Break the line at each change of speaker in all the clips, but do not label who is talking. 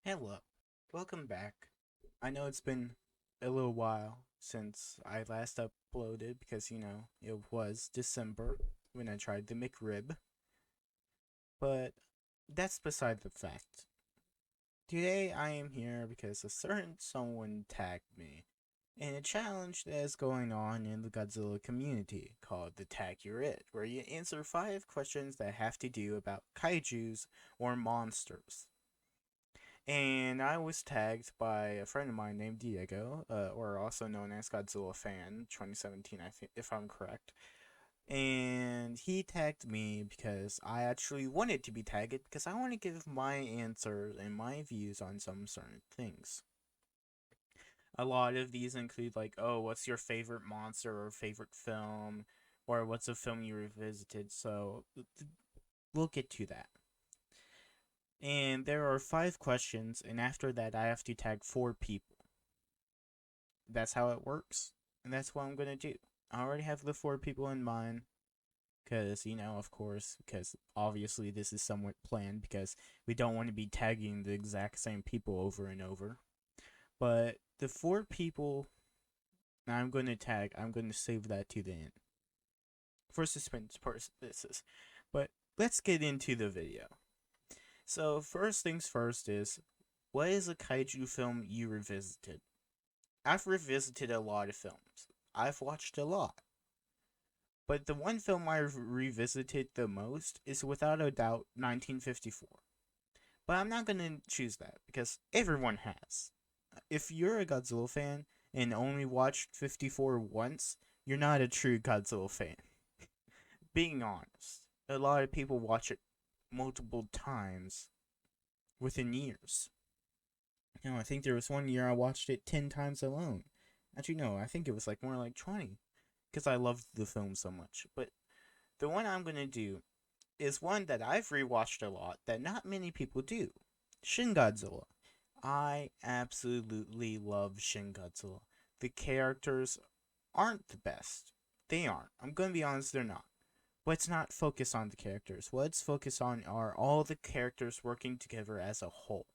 Hello, welcome back. I know it's been a little while since I last uploaded because, it was December when I tried the McRib, but that's beside the fact. Today I am here because a certain someone tagged me in a challenge that is going on in the Godzilla community called the Tag Your It, where you answer 5 questions that have to do about kaijus or monsters. And I was tagged by a friend of mine named Diego, or also known as Godzilla Fan 2017, I think, if I'm correct. And he tagged me because I actually wanted to be tagged because I want to give my answers and my views on some certain things. A lot of these include like, oh, what's your favorite monster or favorite film, or what's a film you revisited. So we'll get to that. And there are 5 questions, and after that, I have to tag 4 people. That's how it works, and that's what I'm gonna do. I already have the 4 people in mind, because, of course, because obviously this is somewhat planned, because we don't want to be tagging the exact same people over and over. But the 4 people I'm gonna tag, I'm gonna save that to the end. For suspense purposes. But let's get into the video. So, first things first is, what is a kaiju film you revisited? I've revisited a lot of films. I've watched a lot. But the one film I've revisited the most is without a doubt 1954. But I'm not going to choose that because everyone has. If you're a Godzilla fan and only watched 54 once, you're not a true Godzilla fan. Being honest, a lot of people watch it multiple times within years. I think there was one year I watched it 10 times alone. Actually, no, I think it was like more like 20 because I loved the film so much. But the one I'm going to do is one that I've rewatched a lot that not many people do. Shin Godzilla. I absolutely love Shin Godzilla. The characters aren't the best. They aren't. I'm going to be honest, they're not. But it's not focused on the characters. What it's focused on are all the characters working together as a whole.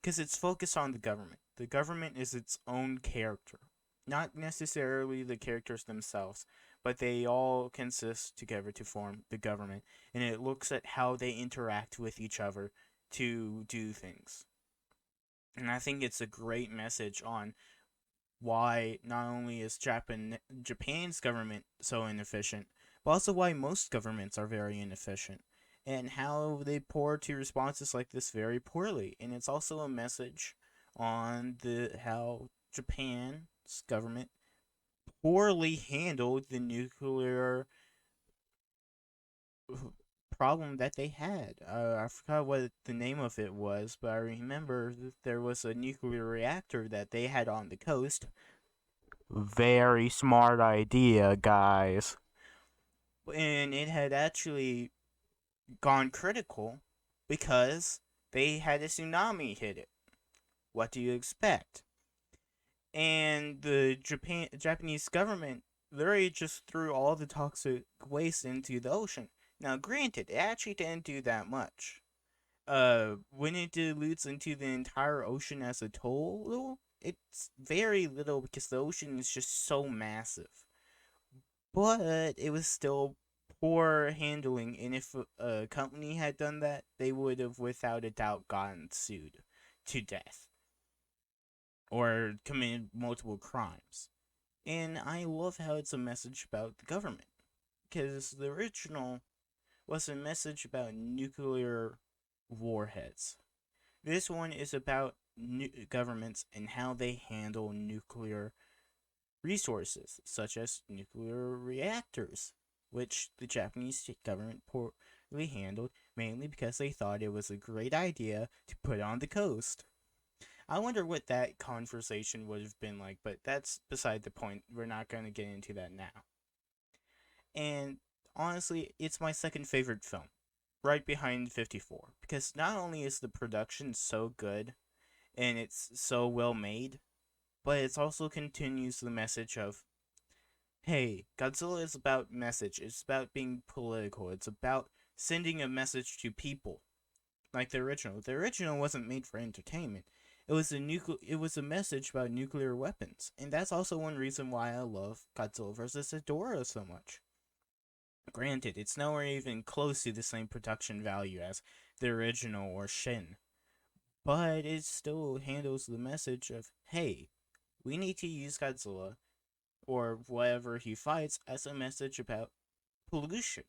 Because it's focused on the government. The government is its own character. Not necessarily the characters themselves, but they all consist together to form the government, and it looks at how they interact with each other to do things. And I think it's a great message on why not only is Japan's government so inefficient, but also why most governments are very inefficient, and how they pour to responses like this very poorly. And it's also a message on the how Japan's government poorly handled the nuclear problem that they had. I forgot what the name of it was, but I remember that there was a nuclear reactor that they had on the coast. Very smart idea, guys. And it had actually gone critical because they had a tsunami hit it. What do you expect? And the Japanese government literally just threw all the toxic waste into the ocean. Now, granted, it actually didn't do that much. When it dilutes into the entire ocean as a total, it's very little because the ocean is just so massive. But it was still poor handling, and if a company had done that, they would have without a doubt gotten sued to death or committed multiple crimes. And I love how it's a message about the government because the original was a message about nuclear warheads. This one is about governments and how they handle nuclear resources, such as nuclear reactors, which the Japanese government poorly handled, mainly because they thought it was a great idea to put on the coast. I wonder what that conversation would have been like, but that's beside the point. We're not going to get into that now. And honestly, it's my second favorite film, right behind 54, because not only is the production so good and it's so well made, but it also continues the message of, hey, Godzilla is about message. It's about being political. It's about sending a message to people. like the original. The original wasn't made for entertainment. It was a message about nuclear weapons, and that's also one reason why I love Godzilla vs. Ghidorah so much. Granted, it's nowhere even close to the same production value as the original or Shin, but it still handles the message of, hey, we need to use Godzilla or whatever he fights as a message about pollution.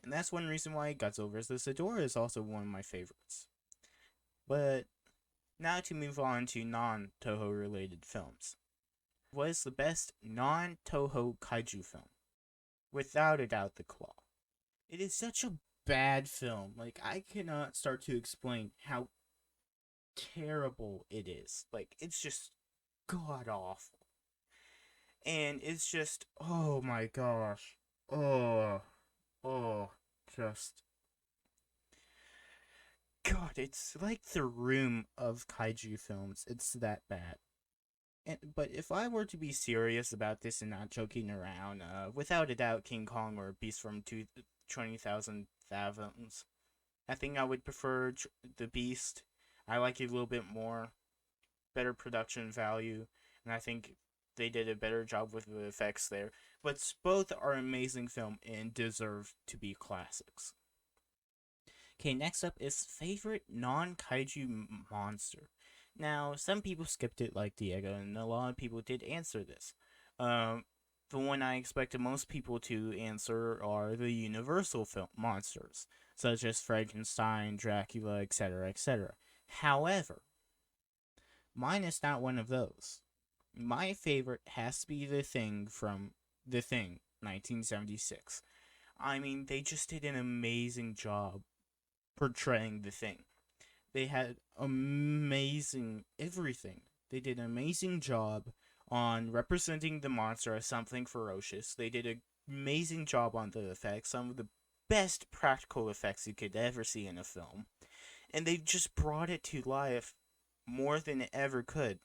And that's one reason why Godzilla vs. Ghidorah is also one of my favorites. But now to move on to non-Toho related films. What is the best non-Toho kaiju film? Without a doubt, The Claw. It is such a bad film. Like, I cannot start to explain how terrible it is. Like, it's just god awful. And it's just, oh my gosh. Oh, just. God, it's like the Room of kaiju films. It's that bad. But if I were to be serious about this and not joking around, without a doubt, King Kong or Beast from 20,000 Fathoms. I think I would prefer the Beast. I like it a little bit more, better production value, and I think they did a better job with the effects there. But both are amazing film and deserve to be classics. Okay, next up is favorite non-kaiju monster. Now, some people skipped it like Diego, and a lot of people did answer this. The one I expected most people to answer are the Universal film monsters, such as Frankenstein, Dracula, etc., etc. However, mine is not one of those. My favorite has to be The Thing from The Thing, 1976. I mean, they just did an amazing job portraying The Thing. They had amazing everything. They did an amazing job on representing the monster as something ferocious. They did an amazing job on the effects, some of the best practical effects you could ever see in a film. And they just brought it to life more than it ever could.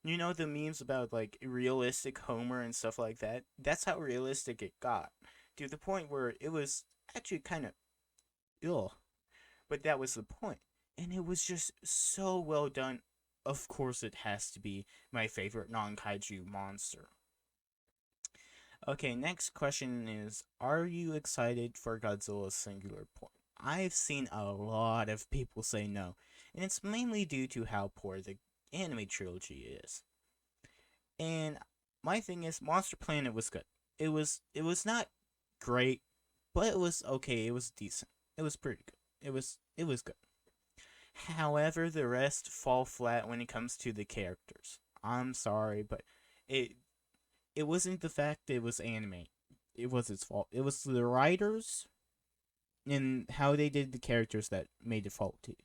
You know the memes about like realistic Homer and stuff like that? That's how realistic it got. To the point where it was actually kind of ill. But that was the point. And it was just so well done. Of course, it has to be my favorite non-kaiju monster. Okay, next question is, are you excited for Godzilla's Singular Point? I've seen a lot of people say no, and it's mainly due to how poor the anime trilogy is. And my thing is, Monster Planet was good. It was not great, but it was okay. It was decent. It was pretty good. It was good. However, the rest fall flat when it comes to the characters. I'm sorry, but it it wasn't the fact that it was anime. It was its fault. It was the writers and how they did the characters that made it faulty.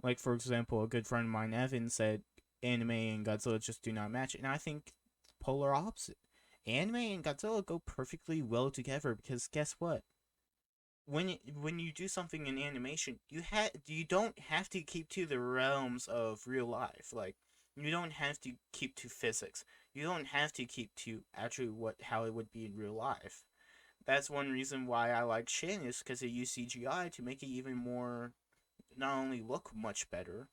Like, for example, a good friend of mine, Evan, said anime and Godzilla just do not match, and I think polar opposite. Anime and Godzilla go perfectly well together because guess what? When you do something in animation, you don't have to keep to the realms of real life. Like, you don't have to keep to physics. You don't have to keep to actually how it would be in real life. That's one reason why I like Shin, is because they use CGI to make it even more, not only look much better,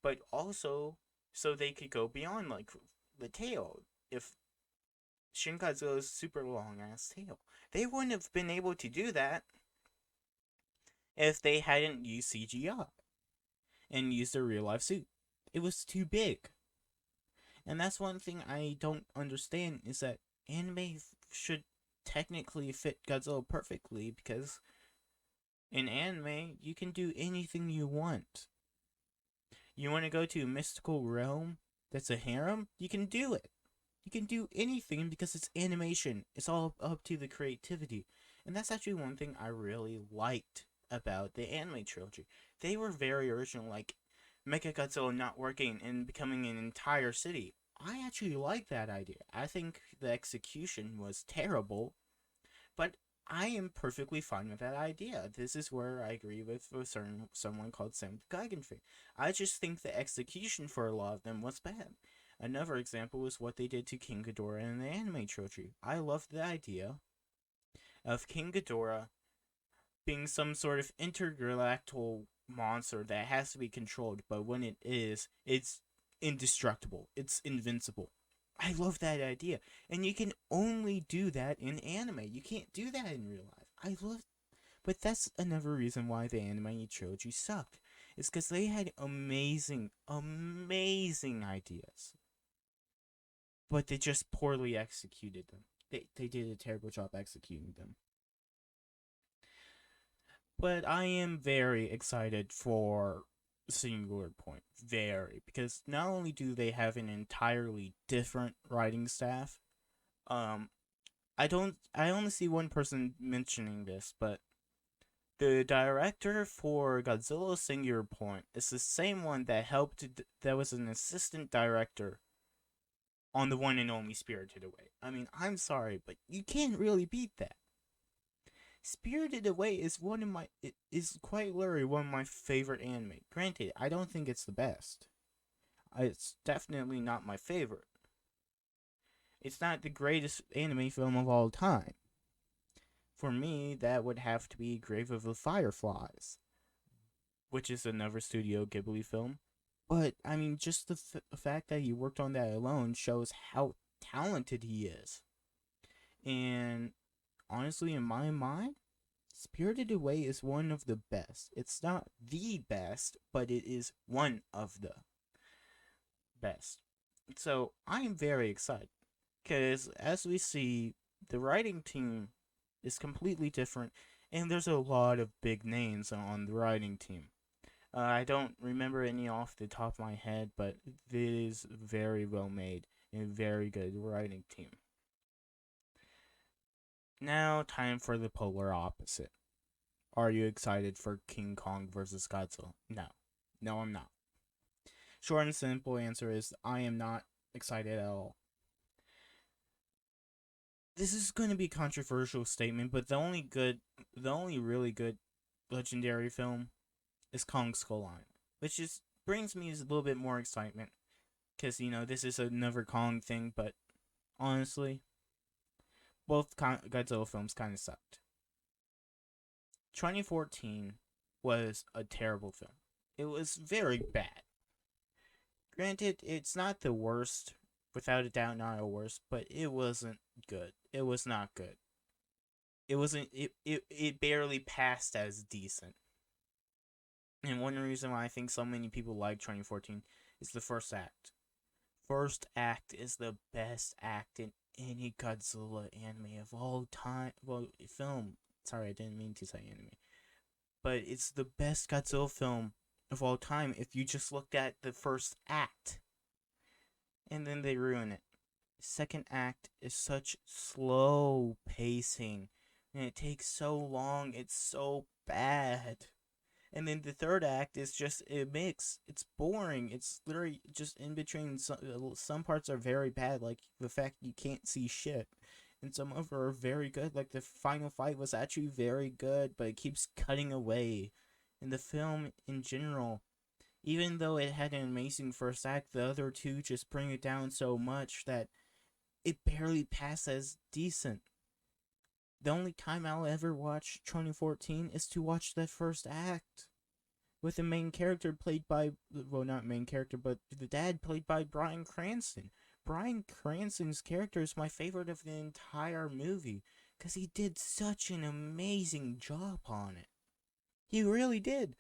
but also so they could go beyond, like the tail. If Shin Godzilla's super long ass tail, they wouldn't have been able to do that if they hadn't used CGI and used a real life suit. It was too big. And that's one thing I don't understand, is that anime should technically fit Godzilla perfectly, because in anime you can do anything you want. You want to go to a mystical realm that's a harem? You can do it. You can do anything because it's animation. It's all up to the creativity. And that's actually one thing I really liked about the anime trilogy. They were very original, like Mechagodzilla not working and becoming an entire city. I actually like that idea. I think the execution was terrible, but I am perfectly fine with that idea. This is where I agree with someone called Sam Geigenfeld. I just think the execution for a lot of them was bad. Another example is what they did to King Ghidorah in the anime trilogy. I loved the idea of King Ghidorah being some sort of intergalactic monster that has to be controlled, but when it is, it's indestructible. It's invincible. I love that idea. And you can only do that in anime. You can't do that in real life. But that's another reason why the anime trilogy sucked. It's because they had amazing, amazing ideas. But they just poorly executed them. They did a terrible job executing them. But I am very excited for Singular Point. Very. Because not only do they have an entirely different writing staff, I only see one person mentioning this, but the director for Godzilla Singular Point is the same one that was an assistant director on the one and only Spirited Away. I mean, I'm sorry, but you can't really beat that. Spirited Away is quite literally one of my favorite anime. Granted, I don't think it's the best. It's definitely not my favorite. It's not the greatest anime film of all time. For me, that would have to be Grave of the Fireflies, which is another Studio Ghibli film. But, I mean, just the fact that he worked on that alone shows how talented he is. And honestly, in my mind, Spirited Away is one of the best. It's not the best, but it is one of the best. So, I am very excited. Because, as we see, the writing team is completely different, and there's a lot of big names on the writing team. I don't remember any off the top of my head, but it is very well made and very good writing team. Now, time for the polar opposite. Are you excited for King Kong vs. Godzilla? No. No, I'm not. Short and simple answer is I am not excited at all. This is going to be a controversial statement, but the only really good legendary film is Kong Skull Island, which brings me a little bit more excitement, because this is another Kong thing. But honestly, both Godzilla films kind of sucked. 2014 was a terrible film. It was very bad. Granted, it's not the worst, without a doubt, not the worst, but it wasn't good. It was not good. It wasn't. It barely passed as decent. And one reason why I think so many people like 2014 is the first act. First act is the best act in any Godzilla anime of all time. Well, film. Sorry, I didn't mean to say anime. But it's the best Godzilla film of all time if you just looked at the first act. And then they ruin it. Second act is such slow pacing. And it takes so long. It's so bad. And then the third act is just a mix. It's boring. It's literally just in between. Some parts are very bad, like the fact you can't see shit. And some of them are very good, like the final fight was actually very good, but it keeps cutting away. And the film in general, even though it had an amazing first act, the other two just bring it down so much that it barely passed as decent. The only time I'll ever watch 2014 is to watch the first act. With the main character played by, well, not main character, but the dad played by Bryan Cranston. Bryan Cranston's character is my favorite of the entire movie, because he did such an amazing job on it. He really did.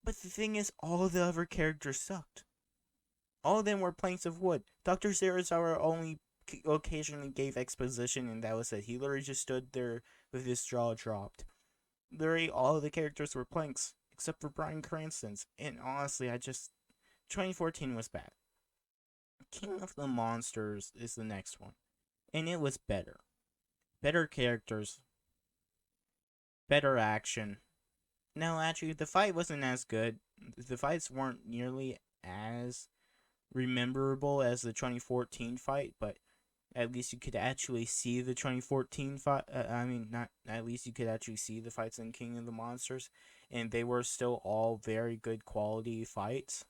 But the thing is, all the other characters sucked. All of them were planks of wood. Dr. Serizawa only occasionally gave exposition, and that was it. He literally just stood there with his jaw dropped. Literally, all of the characters were planks, except for Bryan Cranston's. And honestly, 2014 was bad. King of the Monsters is the next one. And it was better. Better characters. Better action. No, actually, the fight wasn't as good. The fights weren't nearly as rememberable as the 2014 fight, but at least you could actually see the 2014 fight. At least you could actually see the fights in King of the Monsters, and they were still all very good quality fights.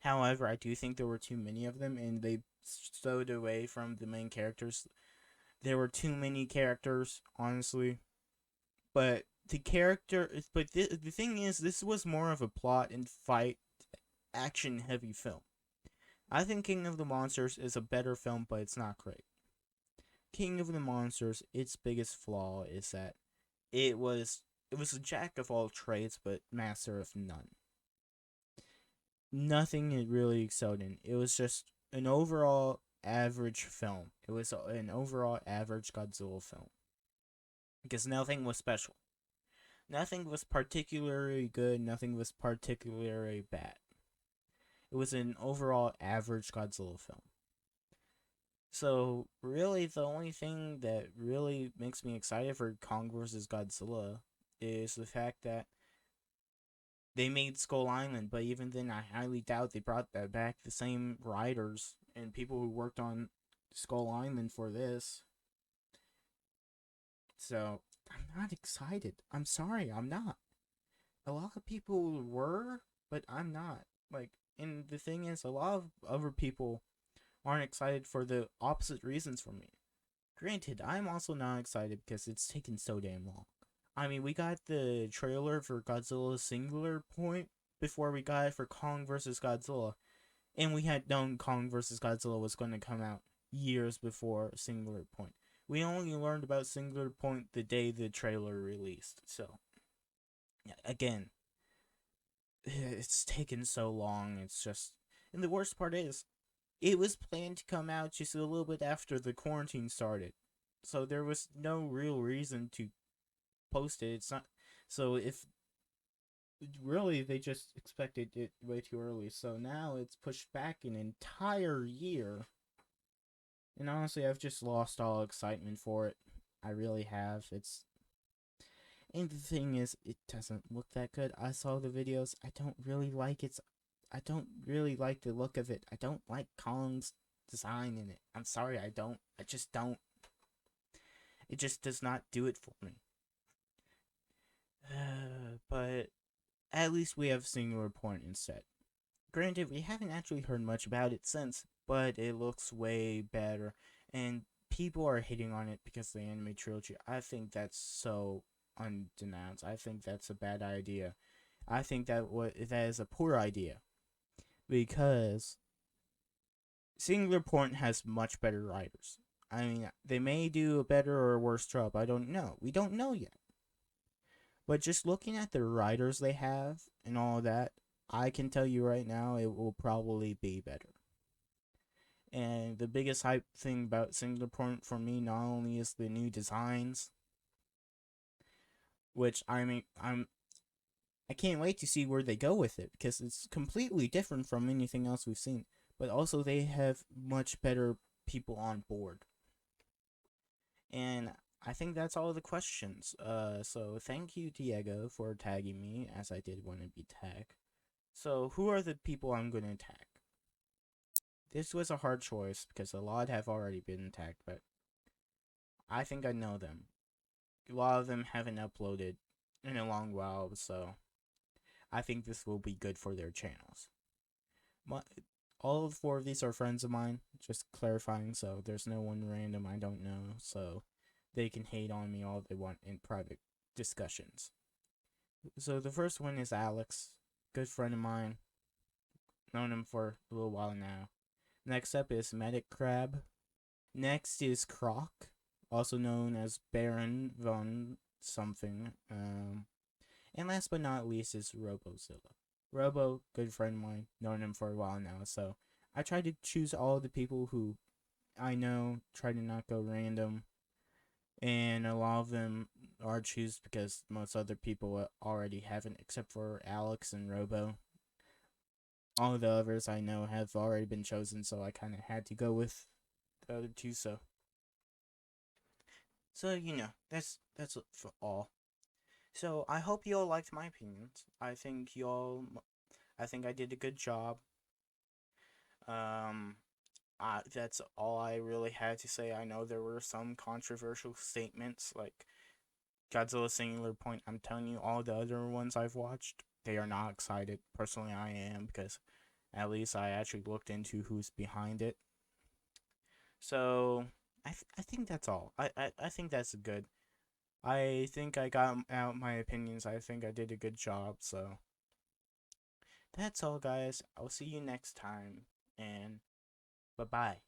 However, I do think there were too many of them, and they stowed away from the main characters. There were too many characters, honestly. But the thing is, this was more of a plot and fight, action heavy film. I think King of the Monsters is a better film, but it's not great. King of the Monsters, its biggest flaw is that it was a jack of all trades, but master of none. Nothing it really excelled in. It was just an overall average film. It was an overall average Godzilla film. Because nothing was special. Nothing was particularly good, nothing was particularly bad. It was an overall average Godzilla film. So, really, the only thing that really makes me excited for Kong vs. Godzilla is the fact that they made Skull Island, but even then, I highly doubt they brought that back. The same writers and people who worked on Skull Island for this. So, I'm not excited. I'm sorry, I'm not. A lot of people were, but I'm not. And the thing is, a lot of other people aren't excited for the opposite reasons from me. Granted, I'm also not excited because it's taken so damn long. I mean, we got the trailer for Godzilla Singular Point before we got it for Kong vs. Godzilla. And we had known Kong vs. Godzilla was going to come out years before Singular Point. We only learned about Singular Point the day the trailer released. So, again, it's taken so long. It's just... And the worst part is, it was planned to come out just a little bit after the quarantine started. So there was no real reason to post it. It's not... So if... Really, they just expected it way too early. So now it's pushed back an entire year. And honestly, I've just lost all excitement for it. I really have. And the thing is, it doesn't look that good. I saw the videos. I don't really like it. I don't really like the look of it. I don't like Kong's design in it. I'm sorry, I don't. I just don't. It just does not do it for me. But at least we have Singular Point instead. Granted, we haven't actually heard much about it since, but it looks way better. And people are hitting on it because of the anime trilogy. I think that's so undenounced. I think that's a bad idea. I think that is a poor idea. Because Singular Point has much better writers. I mean, they may do a better or a worse job. I don't know. We don't know yet. But just looking at the writers they have and all that, I can tell you right now it will probably be better. And the biggest hype thing about Singular Point for me not only is the new designs, which I can't wait to see where they go with it because it's completely different from anything else we've seen. But also they have much better people on board. And I think that's all the questions. So thank you, Diego, for tagging me as I did want to be tagged. So who are the people I'm going to tag? This was a hard choice because a lot have already been tagged, but I think I know them. A lot of them haven't uploaded in a long while, so I think this will be good for their channels. All 4 of these are friends of mine, just clarifying, so there's no one random I don't know, so they can hate on me all they want in private discussions. So the first one is Alex, good friend of mine, known him for a little while now. Next up is Metikk Crab. Next is Crock, also known as BaronVonDeDorf something. And last but not least is Robozilla. Robo, good friend of mine, known him for a while now, so I try to choose all the people who I know, try to not go random, and a lot of them are choose because most other people already haven't, except for Alex and Robo. All the others I know have already been chosen, so I kind of had to go with the other 2, so that's for all. So I hope you all liked my opinions. I think I did a good job. That's all I really had to say. I know there were some controversial statements, like Godzilla Singular Point. I'm telling you, all the other ones I've watched, they are not excited. Personally, I am, because at least I actually looked into who's behind it. So I think that's all. I think that's good. I think I got out my opinions. I think I did a good job. So that's all, guys. I'll see you next time, and bye bye.